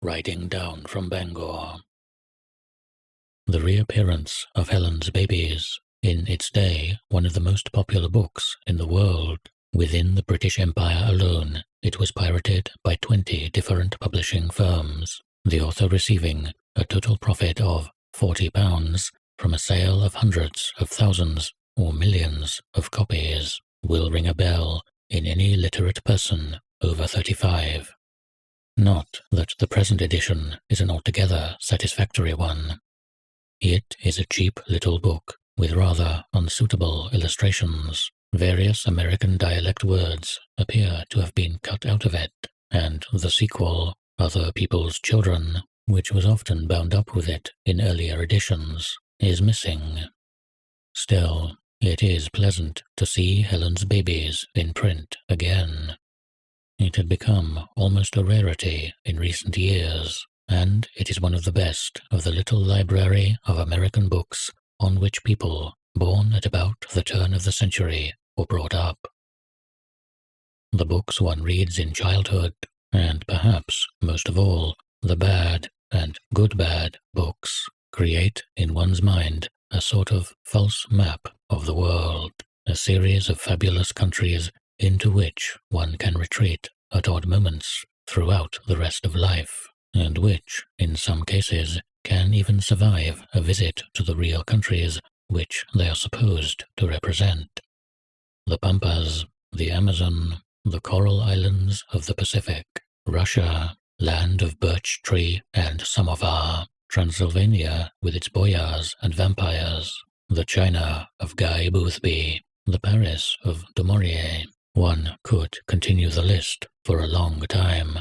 riding down from Bangor. The reappearance of Helen's Babies, in its day one of the most popular books in the world. Within the British Empire alone, it was pirated by 20 different publishing firms, the author receiving a total profit of £40 from a sale of hundreds of thousands or millions of copies, will ring a bell in any literate person over 35. Not that the present edition is an altogether satisfactory one. It is a cheap little book with rather unsuitable illustrations. Various American dialect words appear to have been cut out of it, and the sequel, Other People's Children, which was often bound up with it in earlier editions, is missing. Still, it is pleasant to see Helen's Babies in print again. It had become almost a rarity in recent years, and it is one of the best of the little library of American books on which people born at about the turn of the century were brought up. The books one reads in childhood, and perhaps most of all, the bad and good bad books, create in one's mind a sort of false map of the world, a series of fabulous countries into which one can retreat at odd moments throughout the rest of life, and which, in some cases, can even survive a visit to the real countries which they are supposed to represent. The Pampas, the Amazon, the Coral Islands of the Pacific, Russia, land of birch tree and samovar, Transylvania with its boyars and vampires, the China of Guy Boothby, the Paris of Du Maurier. One could continue the list for a long time.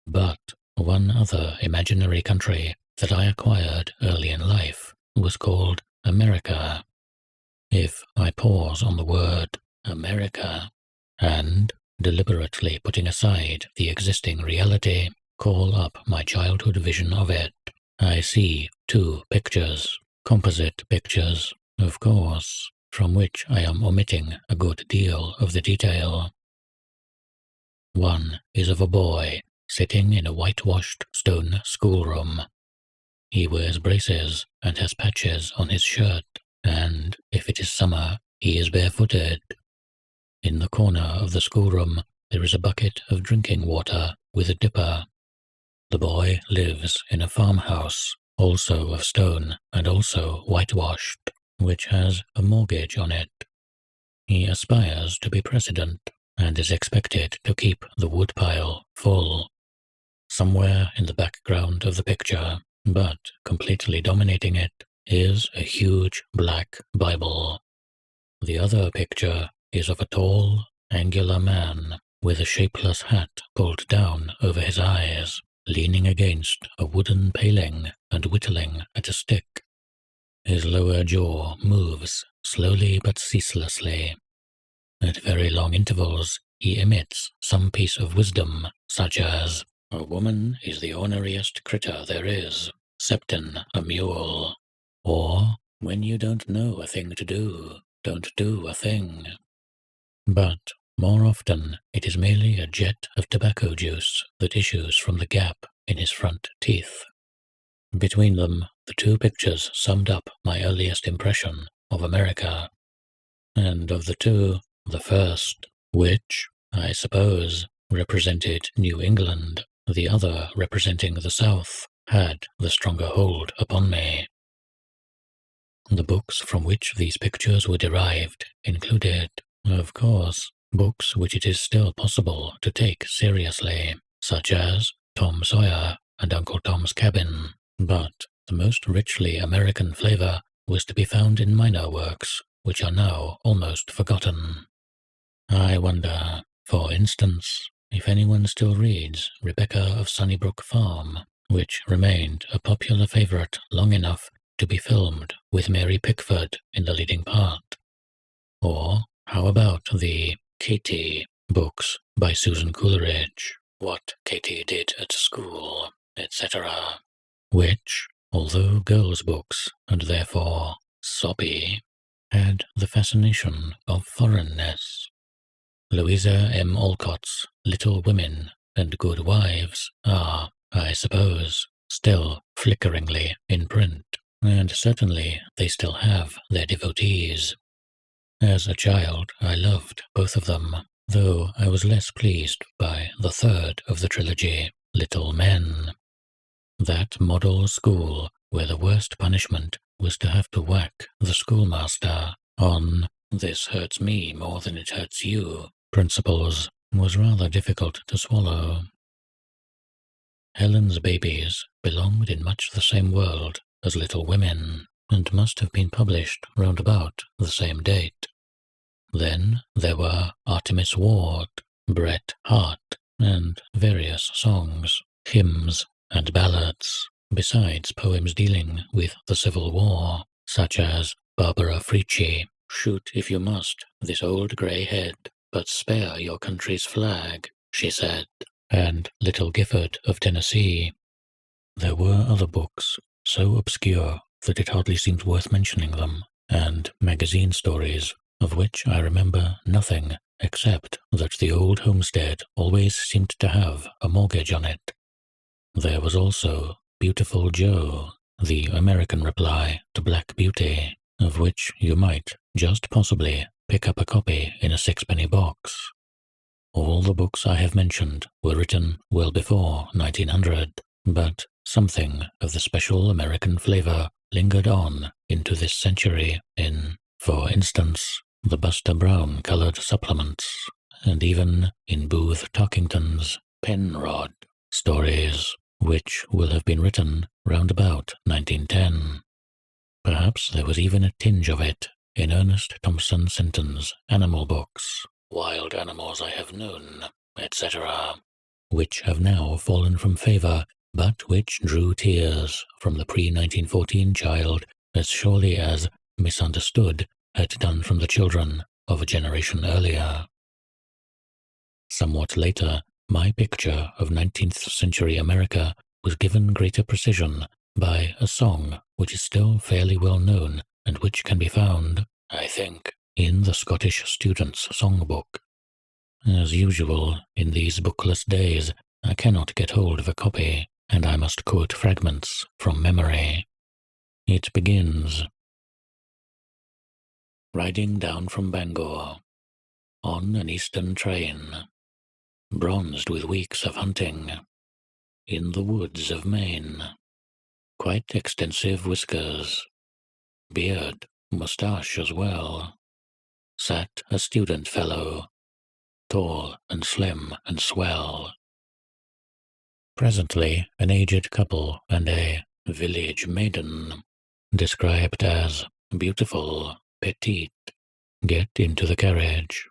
But one other imaginary country that I acquired early in life was called America. If I pause on the word America, and, deliberately putting aside the existing reality, call up my childhood vision of it, I see two pictures, composite pictures, of course, from which I am omitting a good deal of the detail. One is of a boy sitting in a whitewashed stone schoolroom. He wears braces and has patches on his shirt, and, if it is summer, he is barefooted. In the corner of the schoolroom there is a bucket of drinking water with a dipper. The boy lives in a farmhouse, also of stone and also whitewashed, which has a mortgage on it. He aspires to be president, and is expected to keep the woodpile full. Somewhere in the background of the picture, but completely dominating it, is a huge black Bible. The other picture is of a tall, angular man with a shapeless hat pulled down over his eyes, leaning against a wooden paling and whittling at a stick. His lower jaw moves slowly but ceaselessly. At very long intervals, he emits some piece of wisdom, such as, "A woman is the orneriest critter there is, septin a mule," or, "When you don't know a thing to do, don't do a thing." But more often it is merely a jet of tobacco juice that issues from the gap in his front teeth. Between them, the two pictures summed up my earliest impression of America. And of the two, the first, which, I suppose, represented New England, the other representing the South, had the stronger hold upon me. The books from which these pictures were derived included, of course, books which it is still possible to take seriously, such as Tom Sawyer and Uncle Tom's Cabin, but the most richly American flavor was to be found in minor works, which are now almost forgotten. I wonder, for instance, if anyone still reads Rebecca of Sunnybrook Farm, which remained a popular favorite long enough to be filmed with Mary Pickford in the leading part. Or how about the Katie books by Susan Coleridge, What Katie Did at School, etc., which, although girls' books, and therefore soppy, had the fascination of foreignness. Louisa M. Alcott's Little Women and Good Wives are, I suppose, still flickeringly in print, and certainly they still have their devotees. As a child, I loved both of them, though I was less pleased by the third of the trilogy, Little Men. That model school where the worst punishment was to have to whack the schoolmaster on "this hurts me more than it hurts you" principles was rather difficult to swallow. Helen's Babies belonged in much the same world as Little Women, and must have been published round about the same date. Then there were Artemis Ward, Bret Harte, and various songs, hymns, and ballads, besides poems dealing with the Civil War, such as Barbara Frietchie, "Shoot if you must, this old grey head, but spare your country's flag," she said, and Little Gifford of Tennessee. There were other books, so obscure that it hardly seems worth mentioning them, and magazine stories, of which I remember nothing except that the old homestead always seemed to have a mortgage on it. There was also Beautiful Joe, the American reply to Black Beauty, of which you might, just possibly, pick up a copy in a sixpenny box. All the books I have mentioned were written well before 1900, but something of the special American flavor lingered on into this century in, for instance, the Buster Brown colored supplements, and even in Booth Tarkington's Penrod stories, which will have been written round about 1910. Perhaps there was even a tinge of it in Ernest Thompson Seton's animal books, Wild Animals I Have Known, etc., which have now fallen from favor, but which drew tears from the pre-1914 child as surely as Misunderstood had done from the children of a generation earlier. Somewhat later, my picture of 19th century America was given greater precision by a song which is still fairly well known and which can be found, I think, in the Scottish Student's Songbook. As usual, in these bookless days, I cannot get hold of a copy, and I must quote fragments from memory. It begins: "Riding down from Bangor, on an eastern train, bronzed with weeks of hunting, in the woods of Maine, quite extensive whiskers, beard, moustache as well, sat a student fellow, tall and slim and swell. Presently an aged couple and a village maiden, described as beautiful, petite, get into the carriage.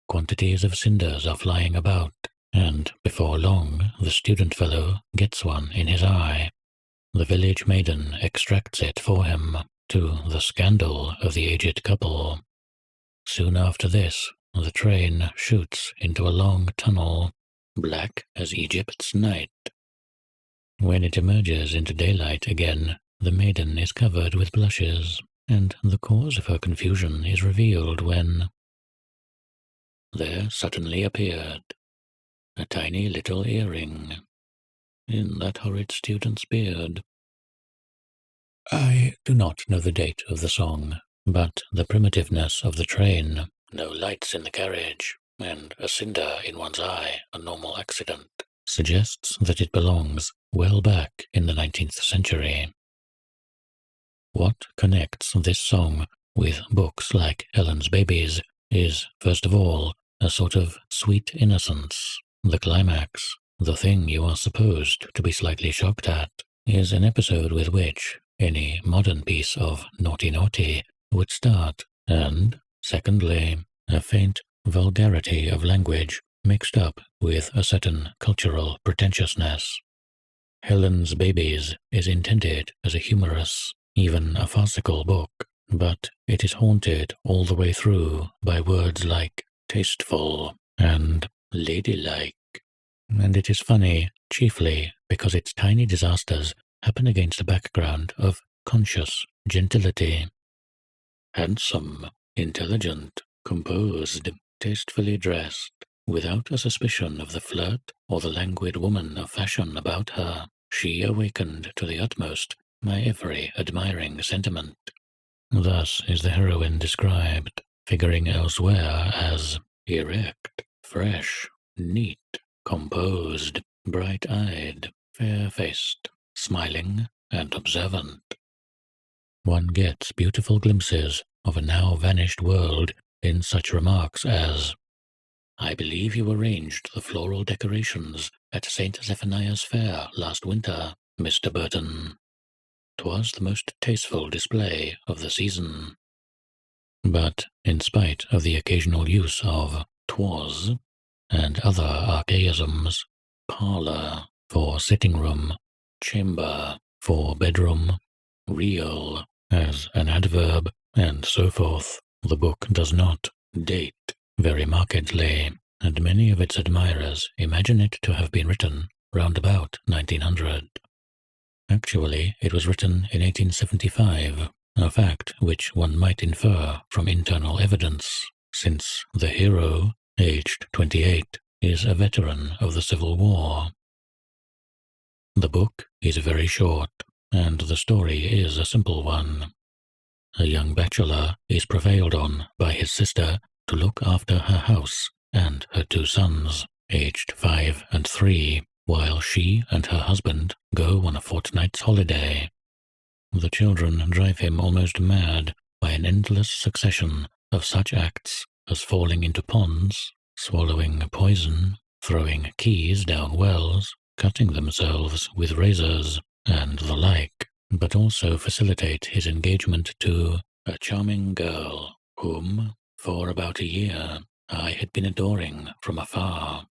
Quantities of cinders are flying about, and before long the student fellow gets one in his eye. The village maiden extracts it for him, to the scandal of the aged couple. Soon after this, the train shoots into a long tunnel, black as Egypt's night. When it emerges into daylight again, the maiden is covered with blushes, and the cause of her confusion is revealed when there suddenly appeared a tiny little earring in that horrid student's beard." I do not know the date of the song, but the primitiveness of the train, no lights in the carriage, and a cinder in one's eye, a normal accident, suggests that it belongs well back in the 19th century. What connects this song with books like Helen's Babies is, first of all, a sort of sweet innocence. The climax, the thing you are supposed to be slightly shocked at, is an episode with which any modern piece of naughty would start, and, secondly, a faint vulgarity of language mixed up with a certain cultural pretentiousness. Helen's Babies is intended as a humorous, even a farcical book, but it is haunted all the way through by words like tasteful and ladylike, and it is funny chiefly because its tiny disasters happen against a background of conscious gentility. Handsome, intelligent, composed, tastefully dressed, Without a suspicion of the flirt or the languid woman of fashion about her, she awakened to the utmost my every admiring sentiment. Thus is the heroine described, figuring elsewhere as erect, fresh, neat, composed, bright-eyed, fair-faced, smiling, and observant. One gets beautiful glimpses of a now vanished world in such remarks as, "I believe you arranged the floral decorations at St. Zephaniah's Fair last winter, Mr. Burton. 'Twas the most tasteful display of the season." But in spite of the occasional use of "'twas" and other archaisms, parlour for sitting room, chamber for bedroom, real as an adverb, and so forth, the book does not date very markedly, and many of its admirers imagine it to have been written round about 1900. Actually, it was written in 1875, a fact which one might infer from internal evidence, since the hero, aged 28, is a veteran of the Civil War. The book is very short, and the story is a simple one. A young bachelor is prevailed on by his sister to look after her house and her two sons, aged 5 and 3, while she and her husband go on a fortnight's holiday. The children drive him almost mad by an endless succession of such acts as falling into ponds, swallowing poison, throwing keys down wells, cutting themselves with razors, and the like, but also facilitate his engagement to a charming girl whom, for about a year, I had been adoring from afar.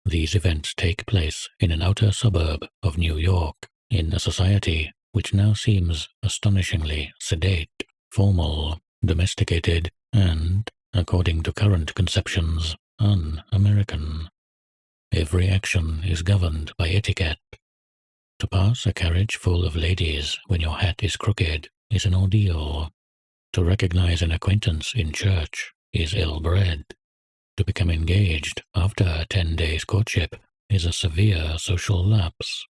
These events take place in an outer suburb of New York, in a society which now seems astonishingly sedate, formal, domesticated, and, according to current conceptions, un-American. Every action is governed by etiquette. To pass a carriage full of ladies when your hat is crooked is an ordeal. To recognize an acquaintance in church is ill-bred. To become engaged after a 10 days' courtship is a severe social lapse.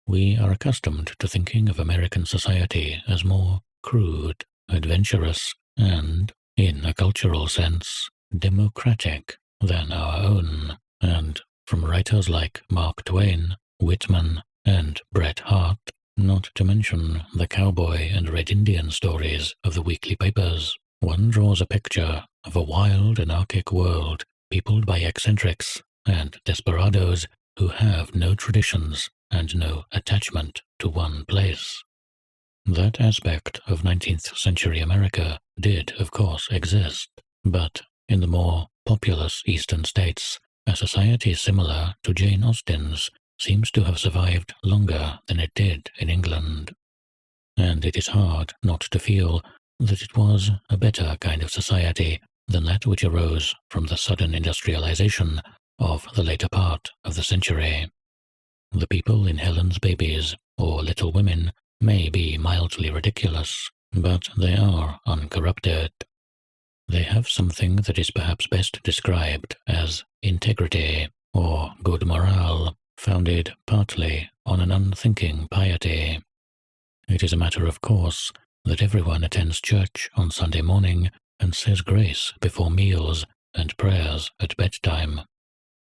We are accustomed to thinking of American society as more crude, adventurous, and, in a cultural sense, democratic than our own, and from writers like Mark Twain, Whitman, and Bret Harte, not to mention the cowboy and Red Indian stories of the weekly papers, one draws a picture of a wild anarchic world peopled by eccentrics and desperadoes who have no traditions and no attachment to one place. That aspect of 19th century America did, of course, exist, but in the more populous eastern states, a society similar to Jane Austen's seems to have survived longer than it did in England. And it is hard not to feel that it was a better kind of society than that which arose from the sudden industrialization of the later part of the century. The people in Helen's Babies or Little Women may be mildly ridiculous, but they are uncorrupted. They have something that is perhaps best described as integrity or good morale, founded partly on an unthinking piety. It is a matter of course that everyone attends church on Sunday morning and says grace before meals and prayers at bedtime.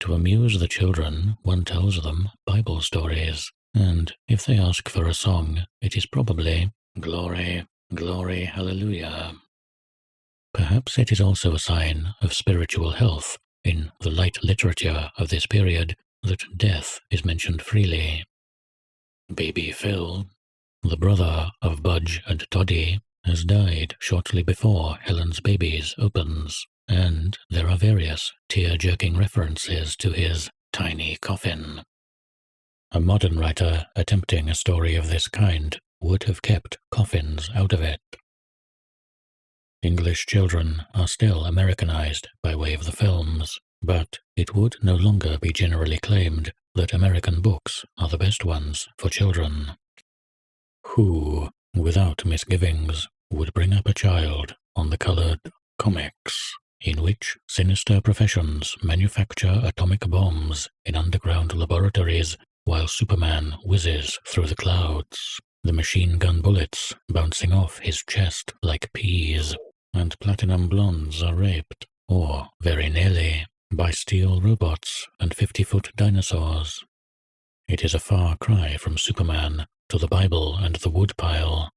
To amuse the children, one tells them Bible stories, and if they ask for a song, it is probably "Glory, Glory, Hallelujah." Perhaps it is also a sign of spiritual health in the light literature of this period that death is mentioned freely. Baby Phil, the brother of Budge and Toddy, has died shortly before Helen's Babies opens, and there are various tear-jerking references to his tiny coffin. A modern writer attempting a story of this kind would have kept coffins out of it. English children are still Americanized by way of the films, but it would no longer be generally claimed that American books are the best ones for children. Who, without misgivings, would bring up a child on the colored comics in which sinister professions manufacture atomic bombs in underground laboratories while Superman whizzes through the clouds, the machine gun bullets bouncing off his chest like peas, and platinum blondes are raped, or very nearly, by steel robots and 50-foot dinosaurs. It is a far cry from Superman to the Bible and the woodpile.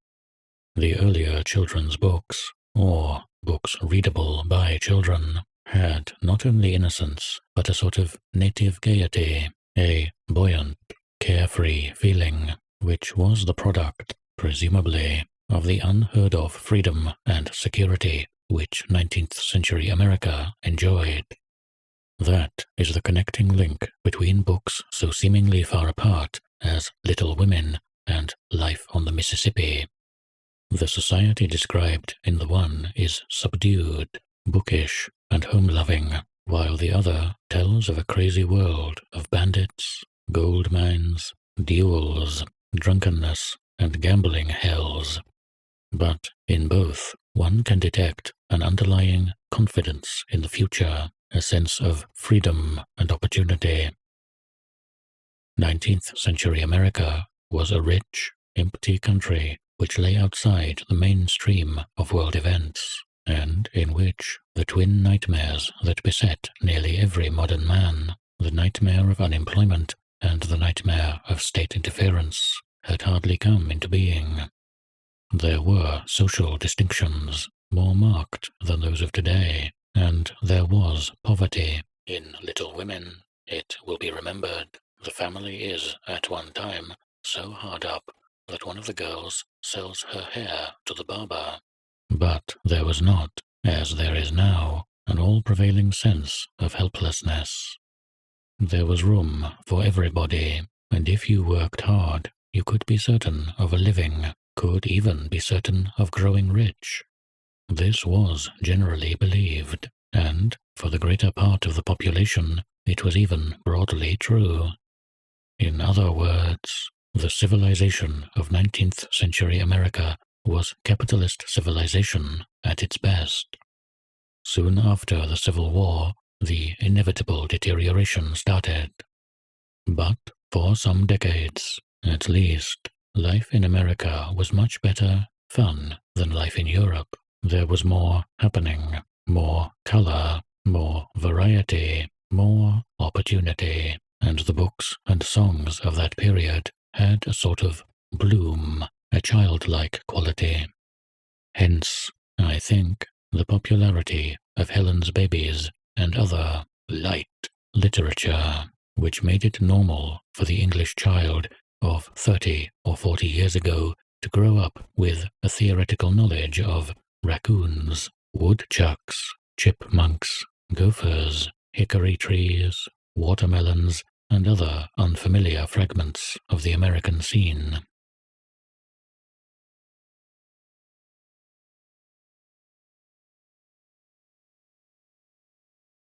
The earlier children's books, or books readable by children, had not only innocence, but a sort of native gaiety, a buoyant, carefree feeling, which was the product, presumably, of the unheard-of freedom and security which 19th century America enjoyed. That is the connecting link between books so seemingly far apart as Little Women and Life on the Mississippi. The society described in the one is subdued, bookish, and home-loving, while the other tells of a crazy world of bandits, gold mines, duels, drunkenness, and gambling hells. But in both, one can detect an underlying confidence in the future, a sense of freedom and opportunity. 19th century America was a rich, empty country which lay outside the mainstream of world events, and in which the twin nightmares that beset nearly every modern man, the nightmare of unemployment and the nightmare of state interference, had hardly come into being. There were social distinctions more marked than those of today, and there was poverty. In Little Women, it will be remembered, the family is, at one time, so hard up that one of the girls sells her hair to the barber. But there was not, as there is now, an all-prevailing sense of helplessness. There was room for everybody, and if you worked hard, you could be certain of a living, could even be certain of growing rich. This was generally believed, and, for the greater part of the population, it was even broadly true. In other words, the civilization of 19th century America was capitalist civilization at its best. Soon after the Civil War, the inevitable deterioration started. But for some decades, at least, life in America was much better fun than life in Europe. There was more happening, more color, more variety, more opportunity, and the books and songs of that period had a sort of bloom, a childlike quality. Hence, I think, the popularity of Helen's Babies and other light literature, which made it normal for the English child of 30 or 40 years ago to grow up with a theoretical knowledge of raccoons, woodchucks, chipmunks, gophers, hickory trees, watermelons, and other unfamiliar fragments of the American scene.